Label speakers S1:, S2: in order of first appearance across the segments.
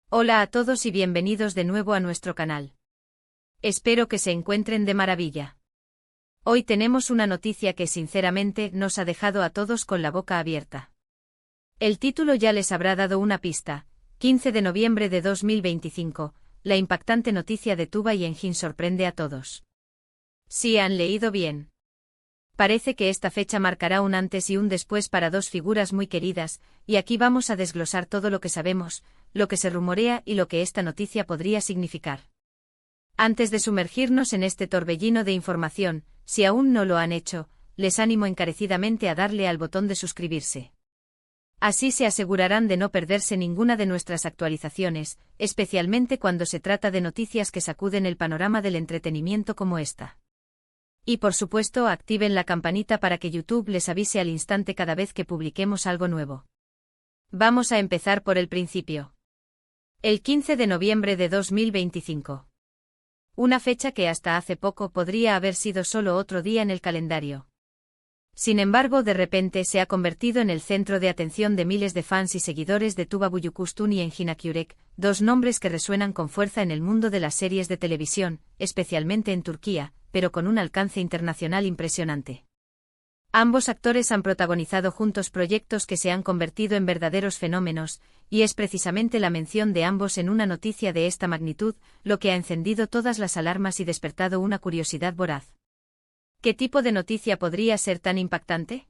S1: Hola a todos y bienvenidos de nuevo a nuestro canal. Espero que se encuentren de maravilla. Hoy tenemos una noticia que sinceramente nos ha dejado a todos con la boca abierta. El título ya les habrá dado una pista. 15 de noviembre de 2025, la impactante noticia de Tuba y Engin sorprende a todos. Sí han leído bien. Parece que esta fecha marcará un antes y un después para dos figuras muy queridas, y aquí vamos a desglosar todo lo que sabemos, lo que se rumorea y lo que esta noticia podría significar. Antes de sumergirnos en este torbellino de información, si aún no lo han hecho, les animo encarecidamente a darle al botón de suscribirse. Así se asegurarán de no perderse ninguna de nuestras actualizaciones, especialmente cuando se trata de noticias que sacuden el panorama del entretenimiento como esta. Y por supuesto activen la campanita para que YouTube les avise al instante cada vez que publiquemos algo nuevo. Vamos a empezar por el principio. El 15 de noviembre de 2025. Una fecha que hasta hace poco podría haber sido solo otro día en el calendario. Sin embargo, de repente se ha convertido en el centro de atención de miles de fans y seguidores de Tuba Büyüküstün y Engin Akyürek, dos nombres que resuenan con fuerza en el mundo de las series de televisión, especialmente en Turquía, pero con un alcance internacional impresionante. Ambos actores han protagonizado juntos proyectos que se han convertido en verdaderos fenómenos, y es precisamente la mención de ambos en una noticia de esta magnitud lo que ha encendido todas las alarmas y despertado una curiosidad voraz. ¿Qué tipo de noticia podría ser tan impactante?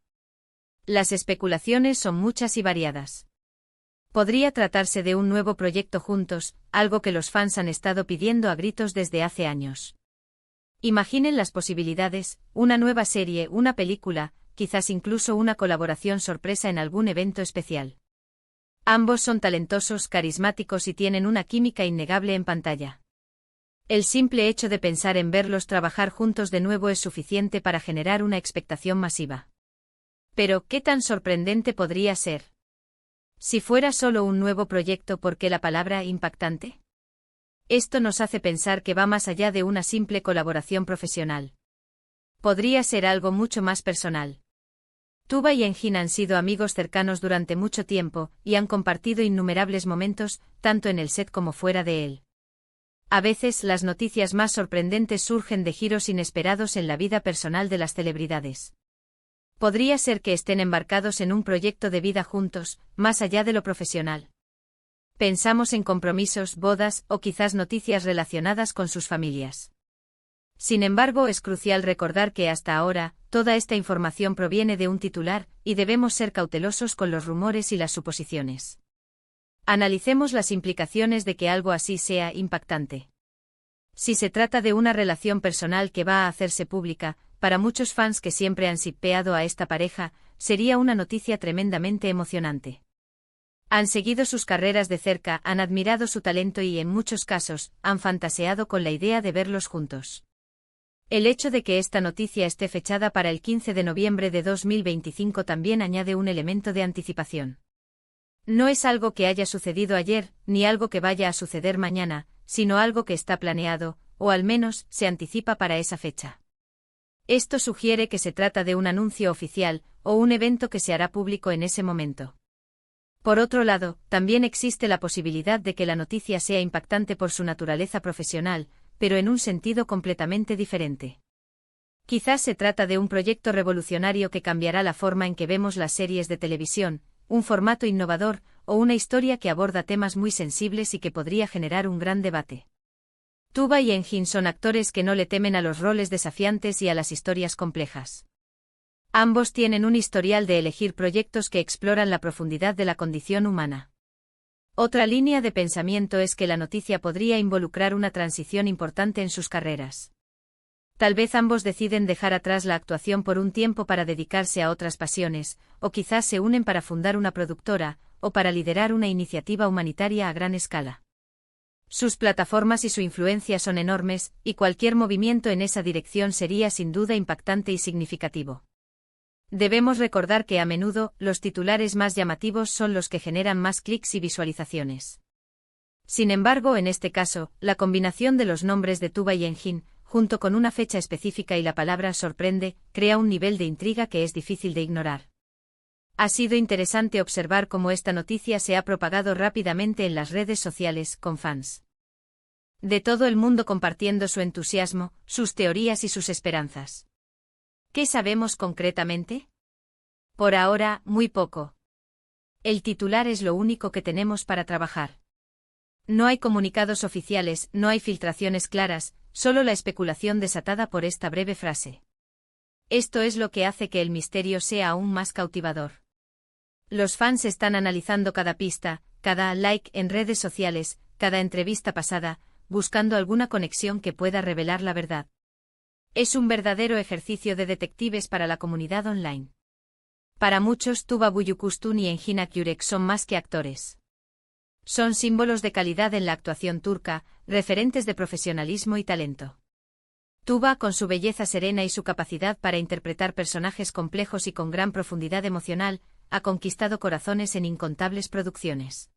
S1: Las especulaciones son muchas y variadas. Podría tratarse de un nuevo proyecto juntos, algo que los fans han estado pidiendo a gritos desde hace años. Imaginen las posibilidades, una nueva serie, una película, quizás incluso una colaboración sorpresa en algún evento especial. Ambos son talentosos, carismáticos y tienen una química innegable en pantalla. El simple hecho de pensar en verlos trabajar juntos de nuevo es suficiente para generar una expectación masiva. Pero, ¿qué tan sorprendente podría ser? Si fuera solo un nuevo proyecto, ¿por qué la palabra impactante? Esto nos hace pensar que va más allá de una simple colaboración profesional. Podría ser algo mucho más personal. Tuba y Engin han sido amigos cercanos durante mucho tiempo, y han compartido innumerables momentos, tanto en el set como fuera de él. A veces las noticias más sorprendentes surgen de giros inesperados en la vida personal de las celebridades. Podría ser que estén embarcados en un proyecto de vida juntos, más allá de lo profesional. Pensamos en compromisos, bodas o quizás noticias relacionadas con sus familias. Sin embargo, es crucial recordar que hasta ahora, toda esta información proviene de un titular, y debemos ser cautelosos con los rumores y las suposiciones. Analicemos las implicaciones de que algo así sea impactante. Si se trata de una relación personal que va a hacerse pública, para muchos fans que siempre han shippeado a esta pareja, sería una noticia tremendamente emocionante. Han seguido sus carreras de cerca, han admirado su talento y en muchos casos, han fantaseado con la idea de verlos juntos. El hecho de que esta noticia esté fechada para el 15 de noviembre de 2025 también añade un elemento de anticipación. No es algo que haya sucedido ayer, ni algo que vaya a suceder mañana, sino algo que está planeado, o al menos, se anticipa para esa fecha. Esto sugiere que se trata de un anuncio oficial, o un evento que se hará público en ese momento. Por otro lado, también existe la posibilidad de que la noticia sea impactante por su naturaleza profesional, pero en un sentido completamente diferente. Quizás se trata de un proyecto revolucionario que cambiará la forma en que vemos las series de televisión, un formato innovador, o una historia que aborda temas muy sensibles y que podría generar un gran debate. Tuba y Engin son actores que no le temen a los roles desafiantes y a las historias complejas. Ambos tienen un historial de elegir proyectos que exploran la profundidad de la condición humana. Otra línea de pensamiento es que la noticia podría involucrar una transición importante en sus carreras. Tal vez ambos deciden dejar atrás la actuación por un tiempo para dedicarse a otras pasiones, o quizás se unen para fundar una productora, o para liderar una iniciativa humanitaria a gran escala. Sus plataformas y su influencia son enormes, y cualquier movimiento en esa dirección sería sin duda impactante y significativo. Debemos recordar que a menudo, los titulares más llamativos son los que generan más clics y visualizaciones. Sin embargo, en este caso, la combinación de los nombres de Tuba y Engin, junto con una fecha específica y la palabra sorprende, crea un nivel de intriga que es difícil de ignorar. Ha sido interesante observar cómo esta noticia se ha propagado rápidamente en las redes sociales, con fans de todo el mundo compartiendo su entusiasmo, sus teorías y sus esperanzas. ¿Qué sabemos concretamente? Por ahora, muy poco. El titular es lo único que tenemos para trabajar. No hay comunicados oficiales, no hay filtraciones claras, solo la especulación desatada por esta breve frase. Esto es lo que hace que el misterio sea aún más cautivador. Los fans están analizando cada pista, cada like en redes sociales, cada entrevista pasada, buscando alguna conexión que pueda revelar la verdad. Es un verdadero ejercicio de detectives para la comunidad online. Para muchos, Tuba Büyüküstün y Engin Akyürek son más que actores. Son símbolos de calidad en la actuación turca, referentes de profesionalismo y talento. Tuba, con su belleza serena y su capacidad para interpretar personajes complejos y con gran profundidad emocional, ha conquistado corazones en incontables producciones.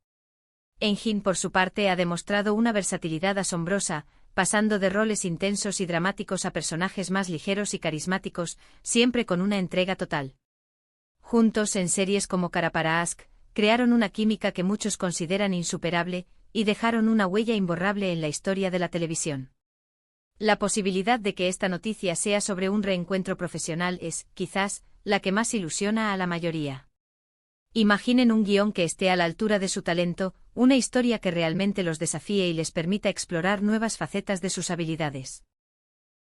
S1: Engin, por su parte, ha demostrado una versatilidad asombrosa, pasando de roles intensos y dramáticos a personajes más ligeros y carismáticos, siempre con una entrega total. Juntos, en series como Kara para Aşk, crearon una química que muchos consideran insuperable, y dejaron una huella imborrable en la historia de la televisión. La posibilidad de que esta noticia sea sobre un reencuentro profesional es, quizás, la que más ilusiona a la mayoría. Imaginen un guión que esté a la altura de su talento, una historia que realmente los desafíe y les permita explorar nuevas facetas de sus habilidades.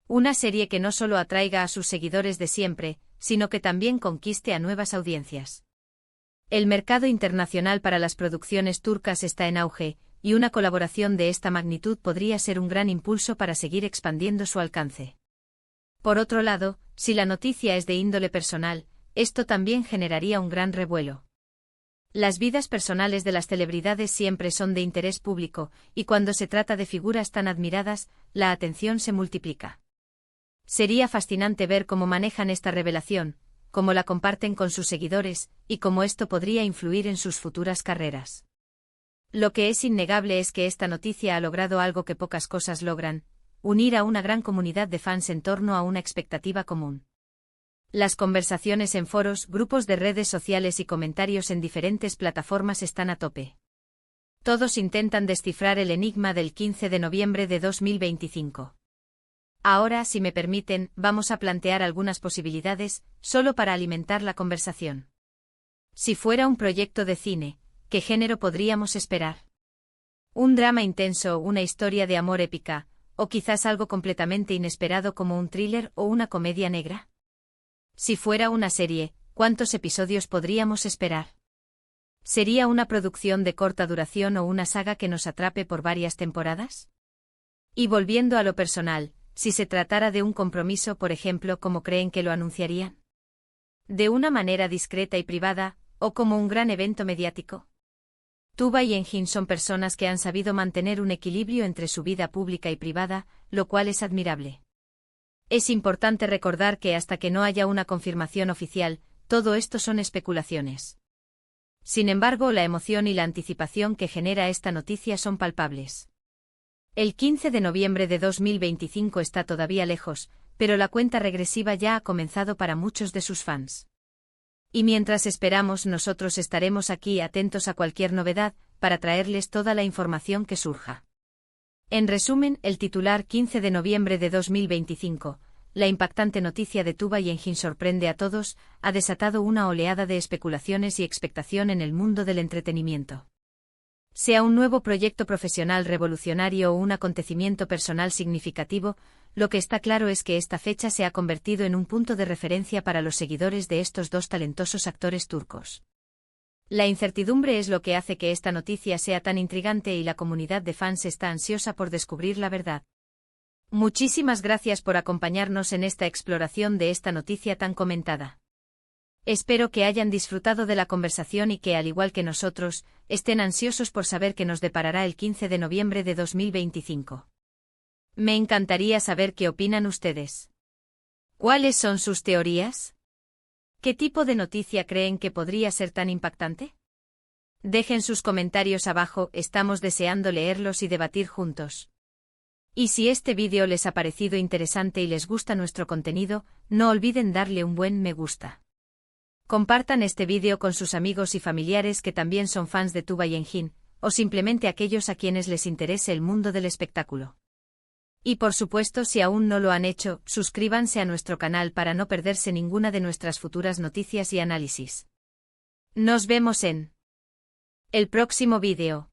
S1: Una serie que no solo atraiga a sus seguidores de siempre, sino que también conquiste a nuevas audiencias. El mercado internacional para las producciones turcas está en auge, y una colaboración de esta magnitud podría ser un gran impulso para seguir expandiendo su alcance. Por otro lado, si la noticia es de índole personal, esto también generaría un gran revuelo. Las vidas personales de las celebridades siempre son de interés público, y cuando se trata de figuras tan admiradas, la atención se multiplica. Sería fascinante ver cómo manejan esta revelación, cómo la comparten con sus seguidores, y cómo esto podría influir en sus futuras carreras. Lo que es innegable es que esta noticia ha logrado algo que pocas cosas logran: unir a una gran comunidad de fans en torno a una expectativa común. Las conversaciones en foros, grupos de redes sociales y comentarios en diferentes plataformas están a tope. Todos intentan descifrar el enigma del 15 de noviembre de 2025. Ahora, si me permiten, vamos a plantear algunas posibilidades, solo para alimentar la conversación. Si fuera un proyecto de cine, ¿qué género podríamos esperar? ¿Un drama intenso, una historia de amor épica, o quizás algo completamente inesperado como un thriller o una comedia negra? Si fuera una serie, ¿cuántos episodios podríamos esperar? ¿Sería una producción de corta duración o una saga que nos atrape por varias temporadas? Y volviendo a lo personal, si se tratara de un compromiso, por ejemplo, ¿cómo creen que lo anunciarían? ¿De una manera discreta y privada, o como un gran evento mediático? Tuba y Engin son personas que han sabido mantener un equilibrio entre su vida pública y privada, lo cual es admirable. Es importante recordar que hasta que no haya una confirmación oficial, todo esto son especulaciones. Sin embargo, la emoción y la anticipación que genera esta noticia son palpables. El 15 de noviembre de 2025 está todavía lejos, pero la cuenta regresiva ya ha comenzado para muchos de sus fans. Y mientras esperamos, nosotros estaremos aquí atentos a cualquier novedad, para traerles toda la información que surja. En resumen, el titular 15 de noviembre de 2025, la impactante noticia de Tuba y Engin sorprende a todos, ha desatado una oleada de especulaciones y expectación en el mundo del entretenimiento. Sea un nuevo proyecto profesional revolucionario o un acontecimiento personal significativo, lo que está claro es que esta fecha se ha convertido en un punto de referencia para los seguidores de estos dos talentosos actores turcos. La incertidumbre es lo que hace que esta noticia sea tan intrigante y la comunidad de fans está ansiosa por descubrir la verdad. Muchísimas gracias por acompañarnos en esta exploración de esta noticia tan comentada. Espero que hayan disfrutado de la conversación y que, al igual que nosotros, estén ansiosos por saber qué nos deparará el 15 de noviembre de 2025. Me encantaría saber qué opinan ustedes. ¿Cuáles son sus teorías? ¿Qué tipo de noticia creen que podría ser tan impactante? Dejen sus comentarios abajo, estamos deseando leerlos y debatir juntos. Y si este vídeo les ha parecido interesante y les gusta nuestro contenido, no olviden darle un buen me gusta. Compartan este vídeo con sus amigos y familiares que también son fans de Tuba y Engin, o simplemente aquellos a quienes les interese el mundo del espectáculo. Y por supuesto, si aún no lo han hecho, suscríbanse a nuestro canal para no perderse ninguna de nuestras futuras noticias y análisis. Nos vemos en el próximo vídeo.